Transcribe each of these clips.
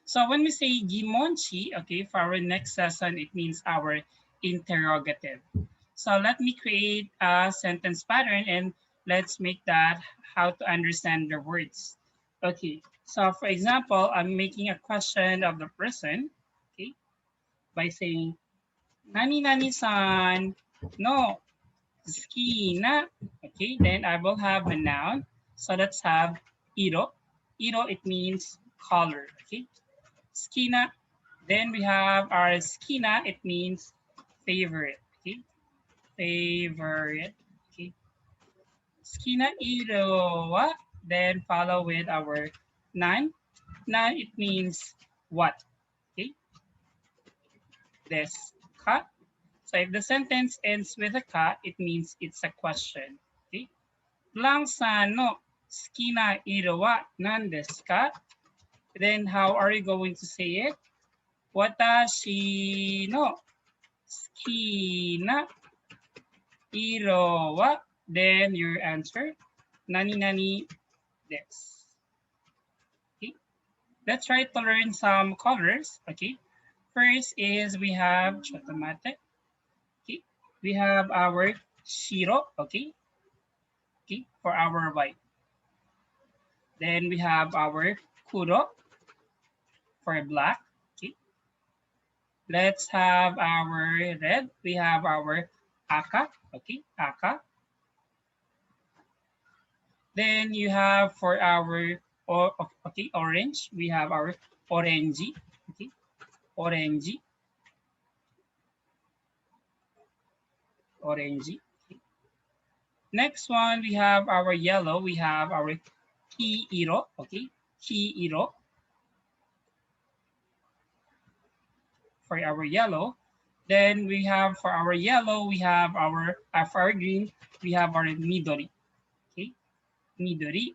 So when we say gimonchi, okay, for our next session, it means our interrogative. So let me create a sentence pattern and let's make that how to understand the words. Okay, so for example, I'm making a question of the person, okay, by saying, Nani nani san no ski na. Okay, then I will have a noun. So let's have iro. Iro, it means color, okay. Skina, then we have our skina, it means favorite, okay. Favorite, okay. Skina iro wa, then follow with our nan. Nan, it means what, okay. Des ka. So if the sentence ends with a ka, it means it's a question, okay. Lang sa no skina iro wa nan desu ka? Then how are you going to say it? Watashi no suki na iro wa, then your answer, nani nani desu. Okay, let's try to learn some colors. Okay, first is we have chotomate. Okay, we have our shiro. Okay, okay, for our white. Then we have our kuro for black. Okay, let's have our red. We have our aka. Okay, aka. Then you have for our okay, orange, we have our orangey. Okay, orangey, orangey. Okay. Next one, we have our yellow. We have our kiiro. Okay, kiiro for our yellow. Then we have for our yellow, we have our for our green, we have our midori. Okay, midori.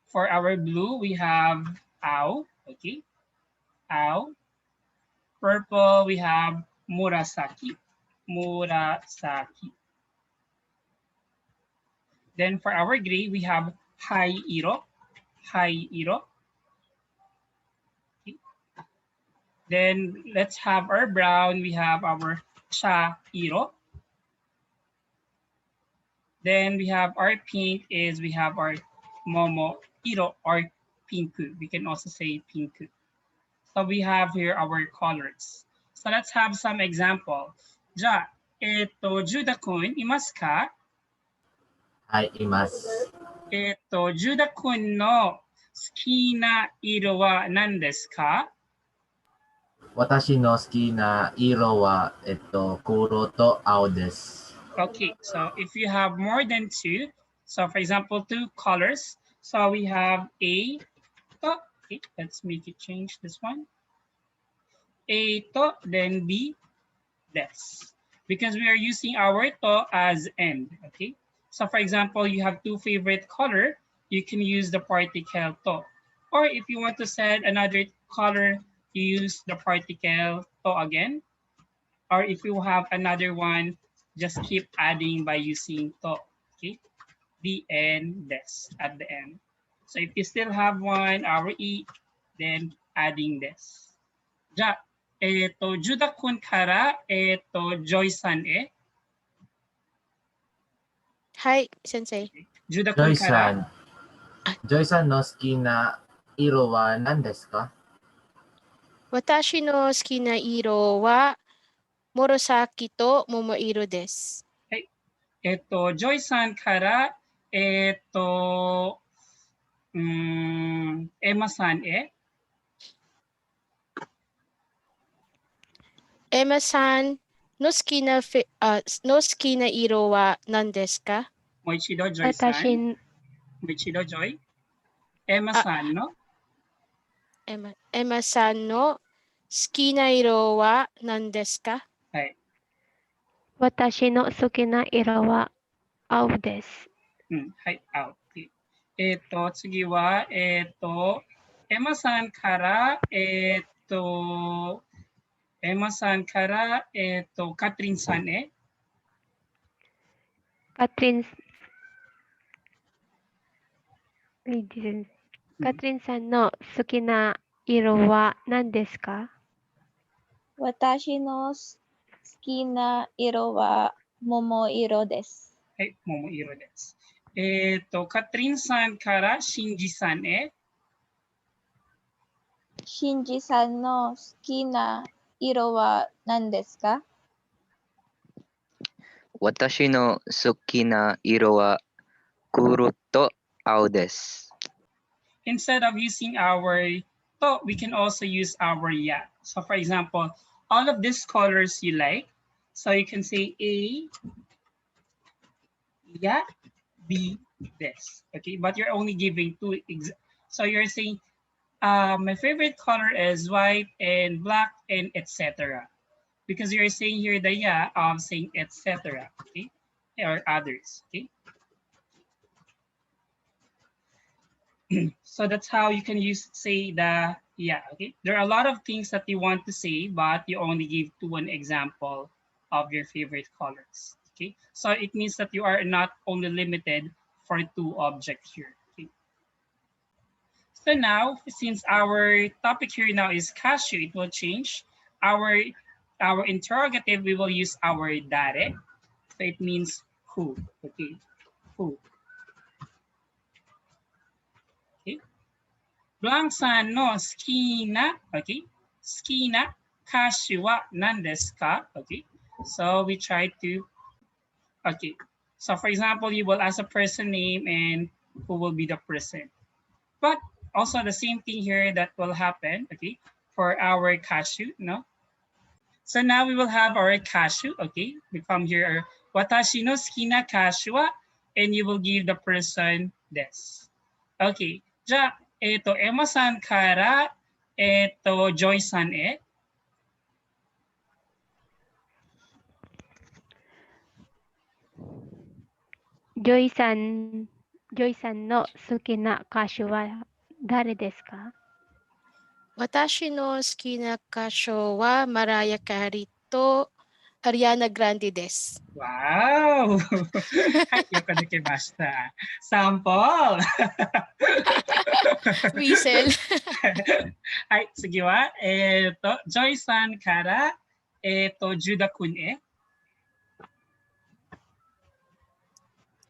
For our blue, we have ao. Okay, ao. Purple, we have murasaki. Murasaki. Then for our gray, we have hai-iro. Hai-iro. Okay. Then let's have our brown. We have our cha-iro. Then we have our pink is we have our momo-iro or pinku. We can also say pinku. So we have here our colors. So let's have some example. Ja, Juda-kun, imasu ka? はい、います。ジュダ君の好きな色は何ですか？私の好きな色は、黒と青です。Okay, so if you have more than two, so for example, two colors, so we have A, to, okay, let's make it change this one. A to, then B, des. Because we are using our to as end, okay? So for example, you have two favorite color, you can use the particle to. Or if you want to set another color, you use the particle to again. Or if you have another one, just keep adding by using to, okay? The and des at the end. So if you still have one, our E, then adding des. じゃあ、ジュダ君から、ジョイさんへ。はい、先生。ジュダジョイ君から。さん、ジョイさんの好きな色は何ですか？私の好きな色は紫と桃色です。はい。ジョイさんから、エマさんへ。エマさんの好きな色は何ですか？もう一度、ジョイさん。もう一度、ジョイ。エマさんの。エマさんの好きな色は何ですか？はい。私の好きな色は青です。はい、青。次は、エマさんから、エマさんから、カトリンさんへ。カトリンさんの好きな色は何ですか？私の好きな色は桃色です。はい、桃色です。カトリンさんからシンジさんへ。シンジさんの好きな色は何ですか？私の好きな色は黒と青です。Instead of using our to, we can also use our ya. So for example, all of these colors you like. So you can say A, ya, B, this. Okay, but you're only giving two. So you're saying, my favorite color is white and black and etc. Because you're saying here the ya of saying etc. Okay, or others. Okay. So that's how you can use say the yeah. Okay, there are a lot of things that you want to say, but you only give to one example of your favorite colors. Okay, so it means that you are not only limited for two objects here. Okay, so now since our topic here now is cashew, it will change our interrogative. We will use our dare, so it means who. Okay, who. Okay. Blank san no suki na, okay, suki na kashi wa nan desu ka? Okay, so we try to, okay, so for example, you will ask a person name and who will be the person. But also the same thing here that will happen, okay, for our cashew, no? So now we will have our cashew, okay, we come here, watashi no suki na cashew wa, and you will give the person this. Okay, じゃあ、エマさんから、ジョイさんへ。ジョイさんの好きな歌手は誰ですか？私の好きな歌手はマライア・キャリーとアリアナ・グランディです。わーおはい、よくできました。サンポールウィーセル。はい、次は、ジョイさんから、ジュダ君へ。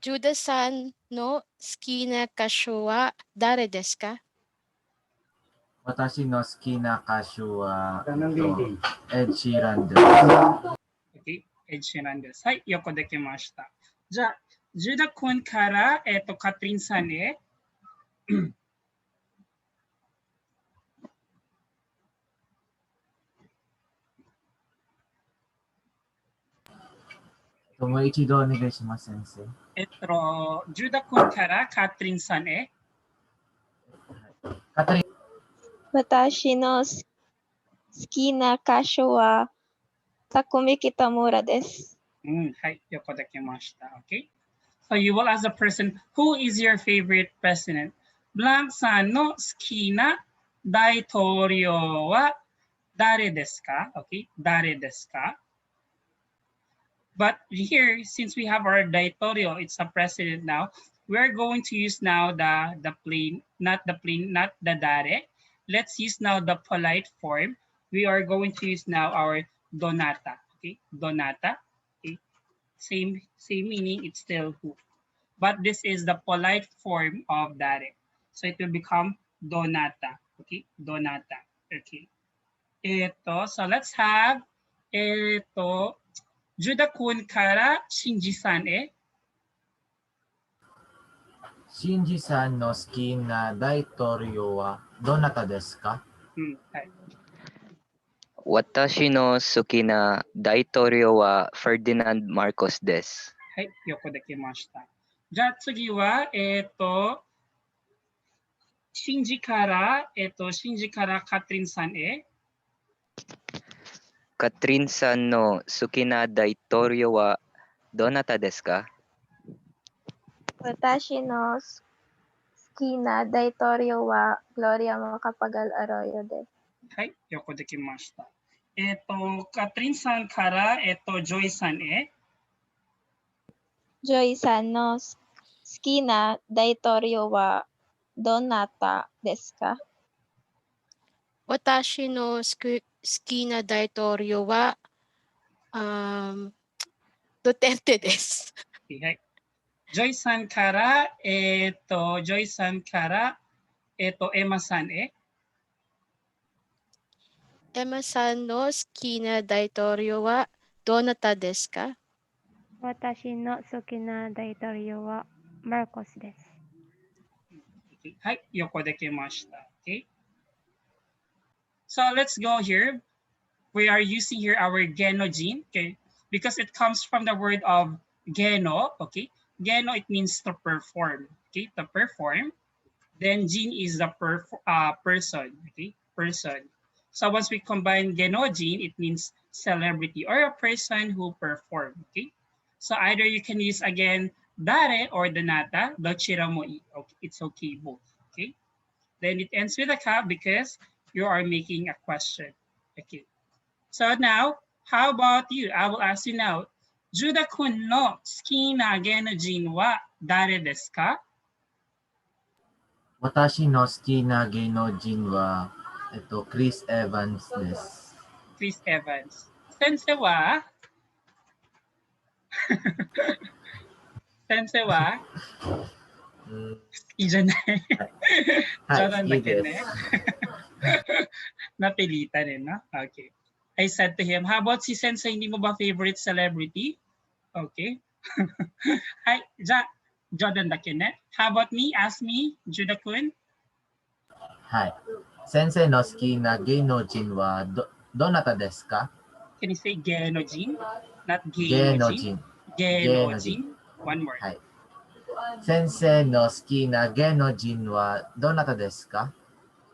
ジュダさんの好きな歌手は誰ですか？私の好きな歌手は、エッジーランです。Okay、エッジなんです。はい、よくできました。じゃあ、ジュダ君から、カトリンさんへ。もう一度お願いします、先生。ジュダ君からカトリンさんへ。カトリン、私の好きな歌手はTakumi Kitamura です。はい、よくできました。Okay? So you will ask the person, who is your favorite president? ブランクさんの好きな大統領は誰ですか？ Okay? 誰ですか？ But here, since we have our daitorio, it's a president now, we're going to use now the plain, not the dare. Let's use now the polite form. We are going to use now our donata. Okay, donata. Okay, same meaning. It's still who, but this is the polite form of dare. So it will become donata. Okay, donata. Okay. So let's have ito. ジュダ君からシンジさんへ。シンジさんの好きな大統領はどなたですか？はい。私の好きな大統領はフェルディナンド・マルコスです。はい、よくできました。じゃあ次は、シンジから、カトリンさんへ。カトリンさんの好きな大統領はどなたですか？私の好きな大統領は Gloria Macapagal Arroyo です。はい、よくできました。カトリンさんから、ジョイさんへ。ジョイさんの好きな大統領はどなたですか？ Watashi no suki na daitorio wa Duterte desu. Okay, はい。ジョイさんから、ジョイさんから、エマさんへ。Emma san no suki na daitorio wa donata desu ka? 私の好きな大統領はマルコスです。Okay, はい、横できました。Okay. So let's go here. We are using here our genogene, okay, because it comes from the word of geno, okay. Geno, it means to perform, okay, to perform. Then gene is the person, okay, person. So once we combine genogene, it means celebrity or a person who perform, okay. So either you can use again dare or donata, dochira mo okay, it's okay both, okay. Then it ends with a ka because you are making a question, okay. So now, how about you? I will ask you now. Juda-kun no suki na genojin wa dare desu ka? 私の好きな芸能人は、クリス・エヴァンスです。Chris Evans. Sensei wa? Sensei wa? いいじゃない。はい、冗談好きでだけね。す。Napilitan eh, no? Okay. I said to him, how about si Sensei, hindi mo ba favorite celebrity? Okay. はい、じゃあ、冗談だけね。How about me? Ask me, Juda-kun. はい。先生の好きな芸能人はどなたですか？ Can you say genojin? Not 芸能 genojin. 人。芸能 Genojin. 人。One more. はい。先生の好きな芸能人はどなたですか？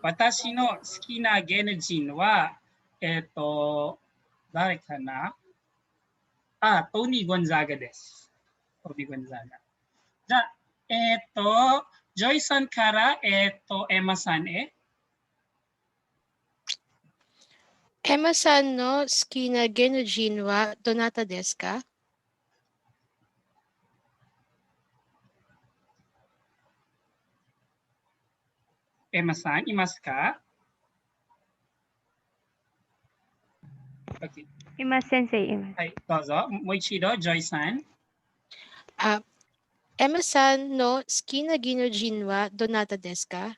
私の好きな芸能人は、誰かなあ、トニー・ゴンザガです。トニー・ゴンザガ。じゃあ、ジョイさんから、エマさんへ。Emma san no suki na genojin wa donata desu ka? エマさん、いますか？ Okay. います、先生、います。はい、どうぞ。もう一度、ジョイさん。Emma san no suki na genojin wa donata desu ka?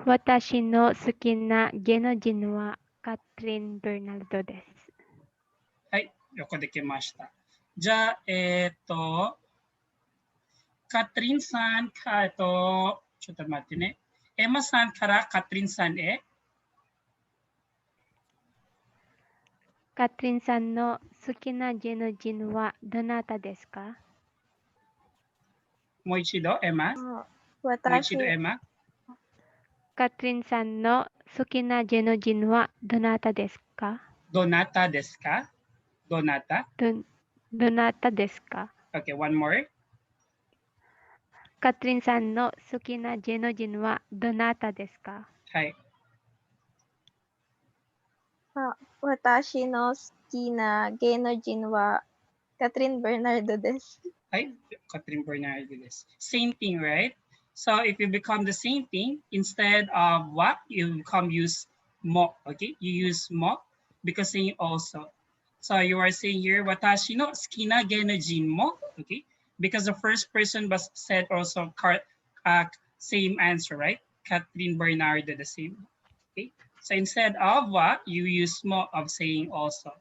私の好きな芸能人はカトリン・ベルナルドです。はい、横できました。じゃあ、カトリンさんか、ちょっと待ってね。エマさんからカトリンさんへ。カトリンさんの好きな芸能人はどなたですか？もう一度、エマ。もう一私度、エマ。カトリンさんの好きな芸能人はどなたですか？どなたですか？どなた？どなたですか？ Okay, one more. カトリンさんの好きな芸能人はどなたですか？はい。私の好きな芸能人はカトリン・ベルナルドです。はい、カトリン・ベルナルドです。Same thing, right? So if you become the same thing, instead of what, you become use mo, okay? You use mo because saying also. So you are saying here, watashi no suki na genojin mo, okay? Because the first person was said also same answer, right? Catherine Bernardo, the same. Okay. So instead of what, you use mo of saying also.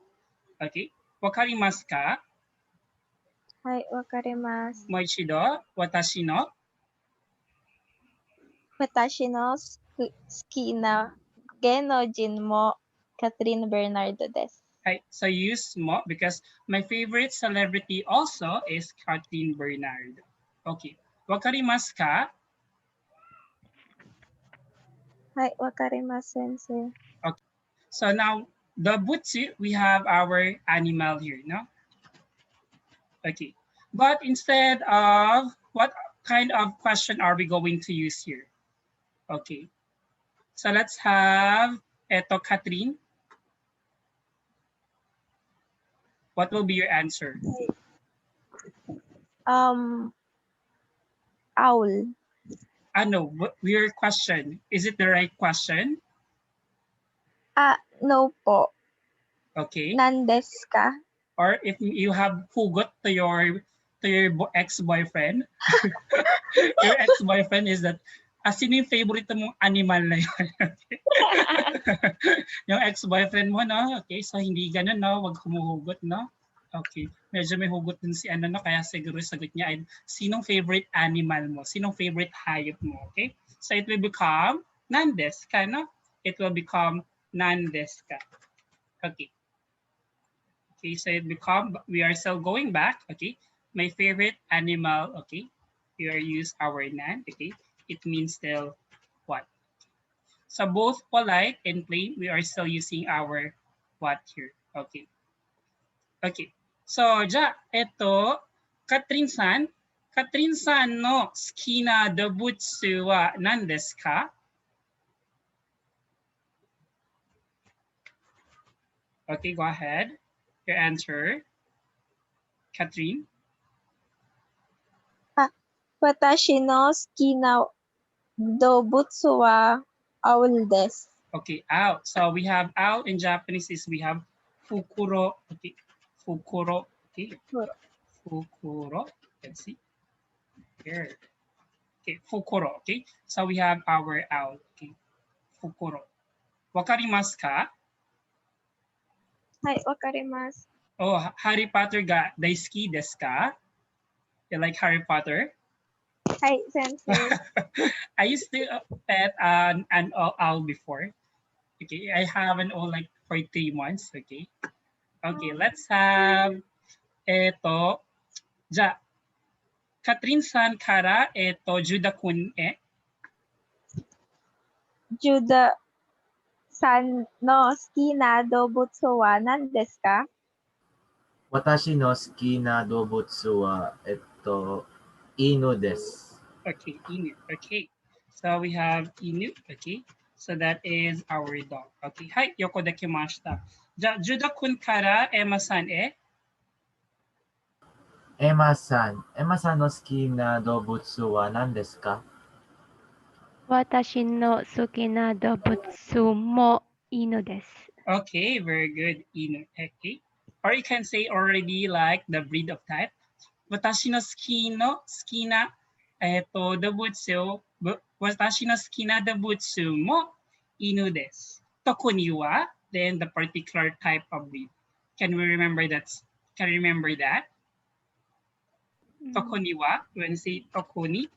Okay. Wakarimasu ka? はい、わかります。もう一度、私の私の好きな芸能人もカトリン・ベルナルドです。はい。So you use mo because my favorite celebrity also is Catherine Bernardo. Okay. わかりますか？はい、わかります、先生。Okay. So now, the butsu, we have our animal here, no? Okay. But instead of, what kind of question are we going to use here? Okay. So let's have, Catherine. What will be your answer? Owl. No, your question. Is it the right question? No po. Okay. Nandesu ka? Or if you have hugot to your ex-boyfriend, your ex-boyfriend is that, sino yung favorite mong animal na yun? Yung ex-boyfriend mo, no? Okay, so hindi ganun, no? Wag humuhugot, no? Okay, medyo may hugot din si ano, no? Kaya siguro sagot niya ay, sinong favorite animal mo? Sinong favorite hayop mo? Okay, so it will become nandesu ka, no? It will become nandesu ka. Okay. Okay, so it become, we are still going back, okay? My favorite animal, okay? We are use our nan, okay? It means still what? So both polite and plain, we are still using our what here, okay? Okay, so ja, eto, Katrin-san no suki na dobutsu wa nan desu ka? Okay, go ahead. Your answer, Katrin. Watashi no suki na dobutsu wa owl desu. Okay, owl. So we have owl in Japanese is we have fukuro. Okay, fukuro. Okay, fukuro. Let's see here. Okay, fukuro. Okay, so we have our owl. Okay, fukuro. Wakarimasu ka? Hai, wakarimasu. Oh, Harry Potter ga daisuki desu ka? You like Harry Potter? Hai, sensei. I used to pet an owl before. Okay, I have an owl like for 3 months. Okay. Okay, let's have eto. Ja, Katrin-san kara Juda-kun Juda-san no suki na dobutsu wa nan desu ka? Watashi no suki na dobutsu wa, inu desu. Okay, inu. Okay, so we have inu. Okay, so that is our dog. Okay, hai, yoko dekimashita. Ja, Juda-kun kara Emma-san Emma-san no suki na dobutsu wa nan desu ka? Watashi no suki na dobutsu mo inu desu. Okay, very good. Inu. Okay. Or you can say already like the breed of type. Watashi no suki na dobutsu. Watashi no suki na dobutsu mo inu desu. Toku ni wa, then the particular type of breed. Can we remember that? Can you remember that? Toku ni wa, when you say toku ni,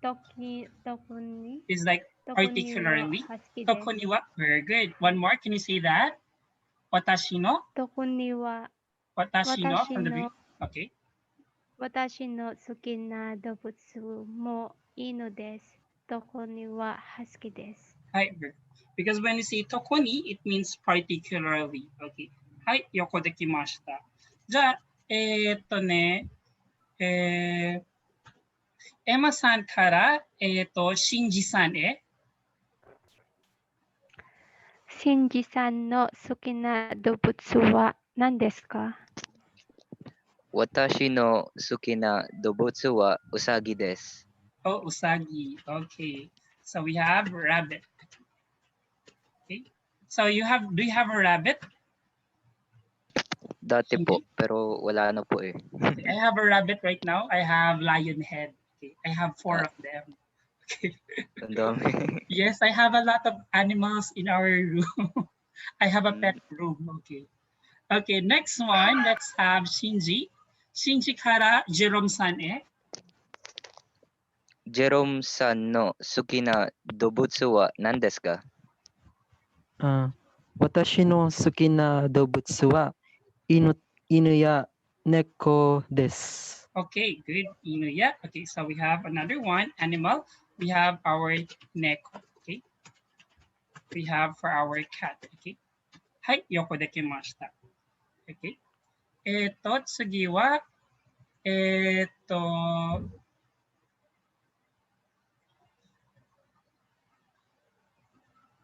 Tokuni is like particularly. Toku ni wa, very good. One more, can you say that? Watashi no? Tokuni wa Watashi no from the breed. Okay. watashi no suki na dobutsu mo inu desu. Tokuni wa husky desu. Hi, because when you say tokoni, it means particularly. Okay. Hi, yoko dekimashita. Ja, Emma-san kara, Shinji-san Shinji-san no suki na dobutsu wa nan desu ka? Watashi no suki na dobutsu wa usagi desu. Oh, usagi. Okay. So we have rabbit. Okay. So do you have a rabbit? Dati po, pero wala na po eh. I have a rabbit right now. I have lion head. Okay. I have 4 of them. Okay. Ang dami. Yes, I have a lot of animals in our room. I have a pet room. Okay. Okay, next one, let's have Shinji. Shinji kara Jerome-san Jerome-san no suki na dobutsu wa nan desu ka? Watashi no suki na dobutsu wa inu ya neko desu. Okay, good. Inuya. Okay, so we have another one, animal. We have our neko. Okay. We have for our cat. Okay. Hai, yoko dekimashita. Okay. Tsugi wa,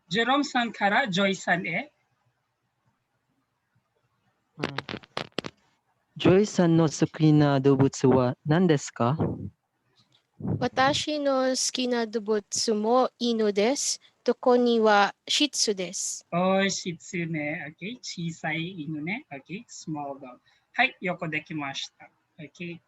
Jerome-san kara Joy-san Joy-san no suki na dobutsu wa nan desu ka? Watashi no suki na dobutsu mo inu desu. どこにはシーツです。Oh, Shih Tzu ね。Okay. 小さい犬ね。Okay. Small dog. はい、よくできました。Okay.